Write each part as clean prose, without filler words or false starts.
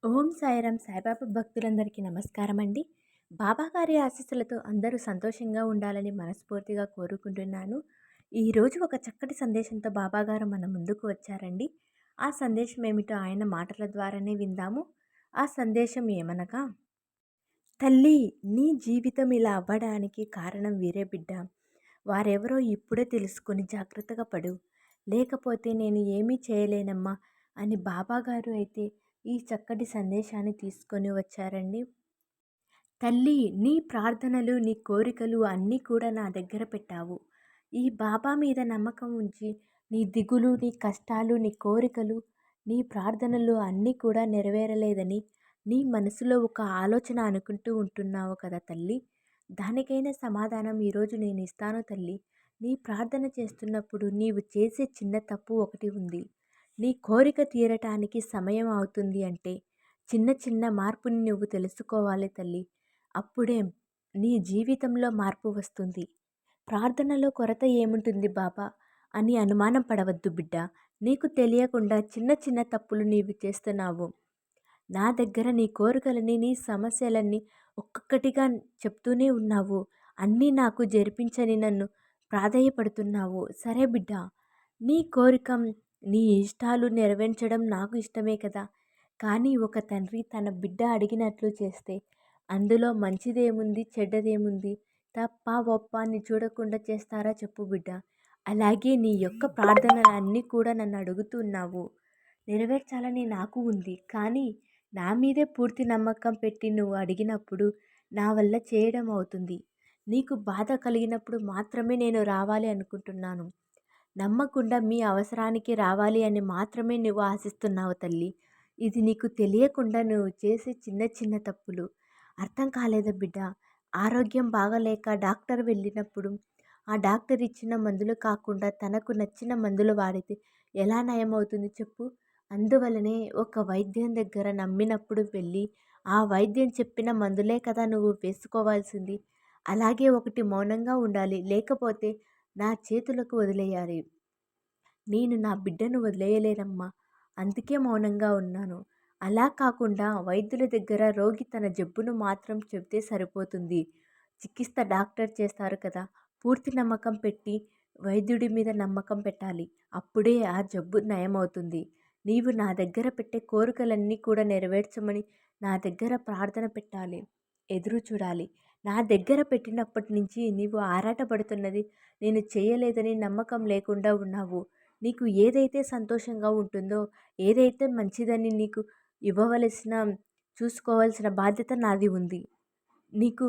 ఓం సాయిరాం సాయిబాబా భక్తులందరికీ నమస్కారం అండి. బాబా గారి ఆశీస్సులతో అందరూ సంతోషంగా ఉండాలని మనస్ఫూర్తిగా కోరుకుంటున్నాను. ఈరోజు ఒక చక్కటి సందేశంతో బాబా గారు మన ముందుకు వచ్చారండి. ఆ సందేశం ఏమిటో ఆయన మాటల ద్వారానే విందాము. ఆ సందేశం ఏమనగా, తల్లి, నీ జీవితం ఇలా అవ్వడానికి కారణం వీరే బిడ్డ. వారెవరో ఇప్పుడే తెలుసుకొని జాగ్రత్తగా పడు. లేకపోతే నేను ఏమీ చేయలేనమ్మా అని బాబాగారు అయితే ఈ చక్కటి సందేశాన్ని తీసుకొని వచ్చారండి. తల్లి, నీ ప్రార్థనలు, నీ కోరికలు అన్నీ కూడా నా దగ్గర పెట్టావు. ఈ బాబా మీద నమ్మకం ఉంచి నీ దిగులు, నీ కష్టాలు, నీ కోరికలు, నీ ప్రార్థనలు అన్నీ కూడా నెరవేరలేదని నీ మనసులో ఒక ఆలోచన అనుకుంటూ ఉంటున్నావు కదా తల్లి. దానికైనా సమాధానం ఈరోజు నేను ఇస్తాను తల్లి. నీ ప్రార్థన చేస్తున్నప్పుడు నీవు చేసే చిన్న తప్పు ఒకటి ఉంది. నీ కోరిక తీరటానికి సమయం అవుతుంది అంటే చిన్న చిన్న మార్పుని నువ్వు తెలుసుకోవాలి తల్లి. అప్పుడే నీ జీవితంలో మార్పు వస్తుంది. ప్రార్థనలో కొరత ఏముంటుంది బాబా అని అనుమానం పడవద్దు బిడ్డ. నీకు తెలియకుండా చిన్న చిన్న తప్పులు నీవు చేస్తున్నావు. నా దగ్గర నీ కోరికలని, నీ సమస్యలన్నీ ఒక్కొక్కటిగా చెప్తూనే ఉన్నావు. అన్నీ నాకు జరిపించని నన్ను ప్రాధేయపడుతున్నావు. సరే బిడ్డ, నీ కోరిక, నీ ఇష్టాలు నెరవేర్చడం నాకు ఇష్టమే కదా. కానీ ఒక తండ్రి తన బిడ్డ అడిగినట్లు చేస్తే అందులో మంచిదేముంది, చెడ్డదేముంది? తప్ప ఒప్ప అని చూడకుండా చేస్తారా చెప్పు బిడ్డ. అలాగే నీ యొక్క ప్రార్థనలన్నీ కూడా నన్ను అడుగుతున్నావు. నెరవేర్చాలని నాకు ఉంది. కానీ నా మీదే పూర్తి నమ్మకం పెట్టి నువ్వు అడిగినప్పుడు నా వల్ల చేయడం అవుతుంది. నీకు బాధ కలిగినప్పుడు మాత్రమే నేను రావాలి అనుకుంటున్నాను. నమ్మకుండా మీ అవసరానికి రావాలి అని మాత్రమే నువ్వు ఆశిస్తున్నావు తల్లి. ఇది నీకు తెలియకుండా నువ్వు చేసే చిన్న చిన్న తప్పులు. అర్థం కాలేదా బిడ్డ? ఆరోగ్యం బాగలేక డాక్టర్ వెళ్ళినప్పుడు ఆ డాక్టర్ ఇచ్చిన మందులు కాకుండా తనకు నచ్చిన మందులు వాడితే ఎలా నయమవుతుంది చెప్పు? అందువలనే ఒక వైద్యం దగ్గర నమ్మినప్పుడు వెళ్ళి ఆ వైద్యం చెప్పిన మందులే కదా నువ్వు వేసుకోవాల్సింది. అలాగే ఒకటి మౌనంగా ఉండాలి. లేకపోతే నా చేతులకు వదిలేయాలి. నేను నా బిడ్డను వదిలేయలేనమ్మా. అందుకే మౌనంగా ఉన్నాను. అలా కాకుండా వైద్యుల దగ్గర రోగి తన జబ్బును మాత్రం చెబితే సరిపోతుంది. చికిత్స డాక్టర్ చేస్తారు కదా. పూర్తి నమ్మకం పెట్టి వైద్యుడి మీద నమ్మకం పెట్టాలి. అప్పుడే ఆ జబ్బు నయమవుతుంది. నీవు నా దగ్గర పెట్టే కోరికలన్నీ కూడా నెరవేర్చమని నా దగ్గర ప్రార్థన పెట్టాలి. ఎదురు చూడాలి. నా దగ్గర పెట్టినప్పటి నుంచి నీవు ఆరాటపడుతున్నది నేను చేయలేదని నమ్మకం లేకుండా ఉన్నావు. నీకు ఏదైతే సంతోషంగా ఉంటుందో, ఏదైతే మంచిదని నీకు ఇవ్వవలసిన, చూసుకోవాల్సిన బాధ్యత నాది ఉంది. నీకు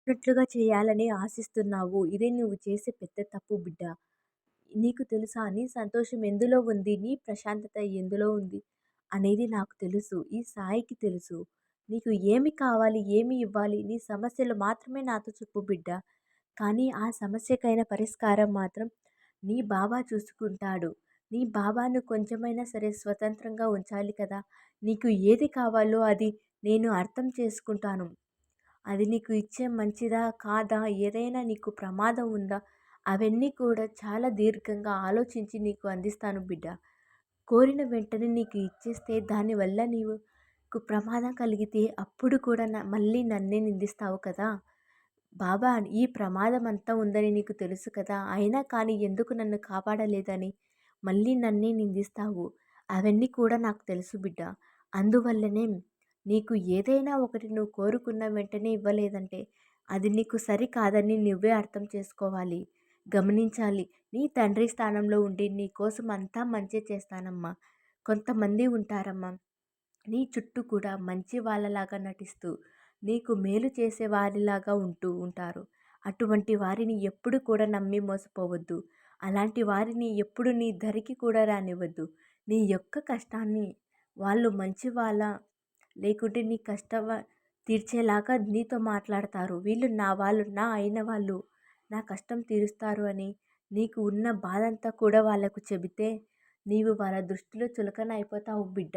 నచ్చినట్లుగా చేయాలని ఆశిస్తున్నావు. ఇదే నువ్వు చేసే పెద్ద తప్పు బిడ్డ. నీకు తెలుసా నీ సంతోషం ఎందులో ఉంది? నీ ప్రశాంతత ఎందులో ఉంది అనేది నాకు తెలుసు. ఈ సాయికి తెలుసు. నీకు ఏమి కావాలి? ఏమి ఇవ్వాలి? నీ సమస్యలు మాత్రమే నాతో చెప్పు బిడ్డ. కానీ ఆ సమస్యకైన పరిష్కారం మాత్రం నీ బాబా చూసుకుంటాడు. నీ బాబాను కొంచెమైనా సరే స్వతంత్రంగా ఉంచాలి కదా. నీకు ఏది కావాలో అది నేను అర్థం చేసుకుంటాను. అది నీకు ఇచ్చే మంచిదా కాదా, ఏదైనా నీకు ప్రమాదం ఉందా, అవన్నీ కూడా చాలా దీర్ఘంగా ఆలోచించి నీకు అందిస్తాను బిడ్డ. కోరిన వెంటనే నీకు ఇచ్చేస్తే దానివల్ల నీకు ప్రమాదం కలిగితే అప్పుడు కూడా మళ్ళీ నన్నే నిందిస్తావు కదా. బాబా, ఈ ప్రమాదం అంతా ఉందని నీకు తెలుసు కదా, అయినా కానీ ఎందుకు నన్ను కాపాడలేదని మళ్ళీ నన్నే నిందిస్తావు. అవన్నీ కూడా నాకు తెలుసు బిడ్డ. అందువల్లనే నీకు ఏదైనా ఒకటి నువ్వు కోరుకున్న వెంటనే ఇవ్వలేదంటే అది నీకు సరి కాదని నువ్వే అర్థం చేసుకోవాలి. గమనించాలి. నీ తండ్రి స్థానంలో ఉండి నీ కోసం అంతా మంచి చేస్తానమ్మా. కొంతమంది ఉంటారమ్మా నీ చుట్టూ కూడా మంచి వాళ్ళలాగా నటిస్తూ నీకు మేలు చేసే వారిలాగా ఉంటూ ఉంటారు. అటువంటి వారిని ఎప్పుడు కూడా నమ్మి మోసపోవద్దు. అలాంటి వారిని ఎప్పుడు నీ దరికి కూడా రానివ్వద్దు. నీ యొక్క కష్టాన్ని వాళ్ళు మంచి వాళ్ళ, లేకుంటే నీ కష్టం తీర్చేలాగా నీతో మాట్లాడతారు. వీళ్ళు నా వాళ్ళు, నా అయిన వాళ్ళు, నా కష్టం తీరుస్తారు అని నీకు ఉన్న బాధంతా కూడా వాళ్ళకు చెబితే నీవు వాళ్ళ దృష్టిలో చులకన అయిపోతావు బిడ్డ.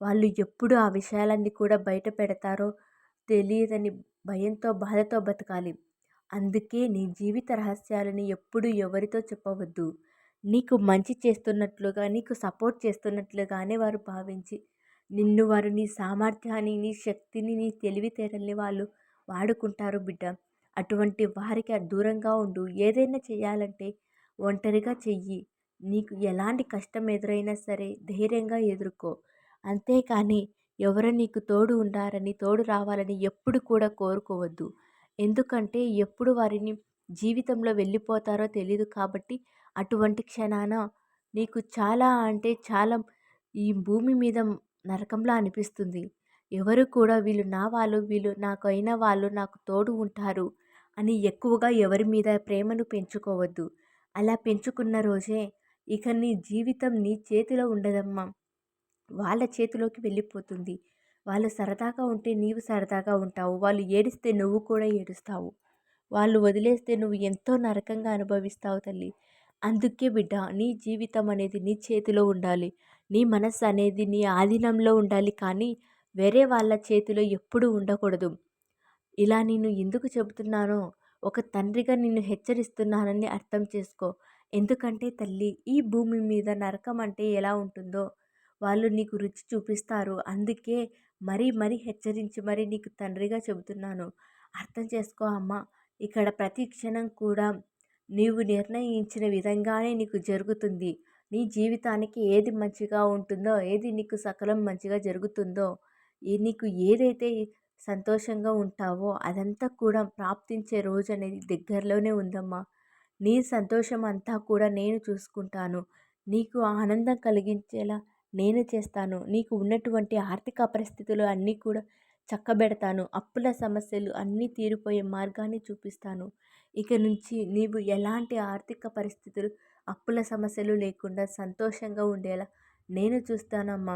వాళ్ళు ఎప్పుడు ఆ విషయాలన్నీ కూడా బయట పెడతారో తెలియదని భయంతో, బాధతో బతకాలి. అందుకే నీ జీవిత రహస్యాలని ఎప్పుడు ఎవరితో చెప్పవద్దు. నీకు మంచి చేస్తున్నట్లుగా, నీకు సపోర్ట్ చేస్తున్నట్లుగానే వారు భావించి నిన్ను వారు నీ సామర్థ్యాన్ని, నీ శక్తిని, నీ తెలివితేటల్ని వాళ్ళు వాడుకుంటారు బిడ్డ. అటువంటి వారికి దూరంగా ఉండు. ఏదైనా చేయాలంటే ఒంటరిగా చెయ్యి. నీకు ఎలాంటి కష్టం ఎదురైనా సరే ధైర్యంగా ఎదుర్కో. అంతేకానీ ఎవరో నీకు తోడు ఉండాలని, తోడు రావాలని ఎప్పుడు కూడా కోరుకోవద్దు. ఎందుకంటే ఎప్పుడు వారిని జీవితంలో వెళ్ళిపోతారో తెలీదు కాబట్టి అటువంటి క్షణాన నీకు చాలా అంటే చాలా ఈ భూమి మీద నరకంలా అనిపిస్తుంది. ఎవరు కూడా వీళ్ళు నా వాళ్ళు, వీళ్ళు నాకైన వాళ్ళు నాకు తోడు ఉంటారు అని ఎక్కువగా ఎవరి మీద ప్రేమను పెంచుకోవద్దు. అలా పెంచుకున్న రోజే ఇక నీ జీవితం నీ చేతిలో ఉండదమ్మా. వాళ్ళ చేతిలోకి వెళ్ళిపోతుంది. వాళ్ళు సరదాగా ఉంటే నీవు సరదాగా ఉంటావు. వాళ్ళు ఏడిస్తే నువ్వు కూడా ఏడుస్తావు. వాళ్ళు వదిలేస్తే నువ్వు ఎంతో నరకంగా అనుభవిస్తావు తల్లి. అందుకే బిడ్డ నీ జీవితం అనేది నీ చేతిలో ఉండాలి. నీ మనస్సు అనేది నీ ఆధీనంలో ఉండాలి కానీ వేరే వాళ్ళ చేతిలో ఎప్పుడూ ఉండకూడదు. ఇలా నేను ఎందుకు చెబుతున్నానో ఒక తండ్రిగా నిన్ను హెచ్చరిస్తున్నానని అర్థం చేసుకో. ఎందుకంటే తల్లి ఈ భూమి మీద నరకం అంటే ఎలా ఉంటుందో వాళ్ళు నీకు రుచి చూపిస్తారు. అందుకే మరీ మరీ హెచ్చరించి మరీ నీకు తండ్రిగా చెబుతున్నాను. అర్థం చేసుకో అమ్మ. ఇక్కడ ప్రతి క్షణం కూడా నీవు నిర్ణయించిన విధంగానే నీకు జరుగుతుంది. నీ జీవితానికి ఏది మంచిగా ఉంటుందో, ఏది నీకు సకలం మంచిగా జరుగుతుందో, నీకు ఏదైతే సంతోషంగా ఉంటావో అదంతా కూడా ప్రాప్తించే రోజనేది దగ్గరలోనే ఉందమ్మా. నీ సంతోషం అంతా కూడా నేను చూసుకుంటాను. నీకు ఆనందం కలిగించేలా నేను చేస్తాను. నీకు ఉన్నటువంటి ఆర్థిక పరిస్థితులు అన్నీ కూడా చక్కబెడతాను. అప్పుల సమస్యలు అన్నీ తీరిపోయే మార్గాన్ని చూపిస్తాను. ఇక నుంచి నీవు ఎలాంటి ఆర్థిక పరిస్థితులు, అప్పుల సమస్యలు లేకుండా సంతోషంగా ఉండేలా నేను చూస్తానమ్మా.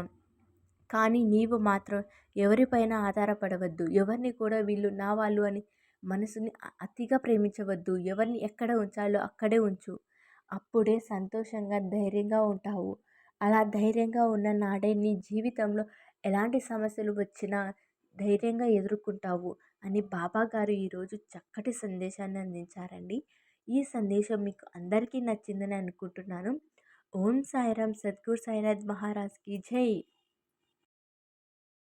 కానీ నీవు మాత్రం ఎవరిపైన ఆధారపడవద్దు. ఎవరిని కూడా వీళ్ళు నా వాళ్ళు అని మనసుని అతిగా ప్రేమించవద్దు. ఎవరిని ఎక్కడ ఉంచాలో అక్కడే ఉంచు. అప్పుడే సంతోషంగా, ధైర్యంగా ఉంటావు. అలా ధైర్యంగా ఉన్న నాడే నీ జీవితంలో ఎలాంటి సమస్యలు వచ్చినా ధైర్యంగా ఎదుర్కొంటావు అని బాబాగారు ఈరోజు చక్కటి సందేశాన్ని అందించారండి. ఈ సందేశం మీకు అందరికీ నచ్చిందని అనుకుంటున్నాను. ఓం సాయిరామ్. సద్గురు సాయినాథ్ మహారాజ్‌కి జై.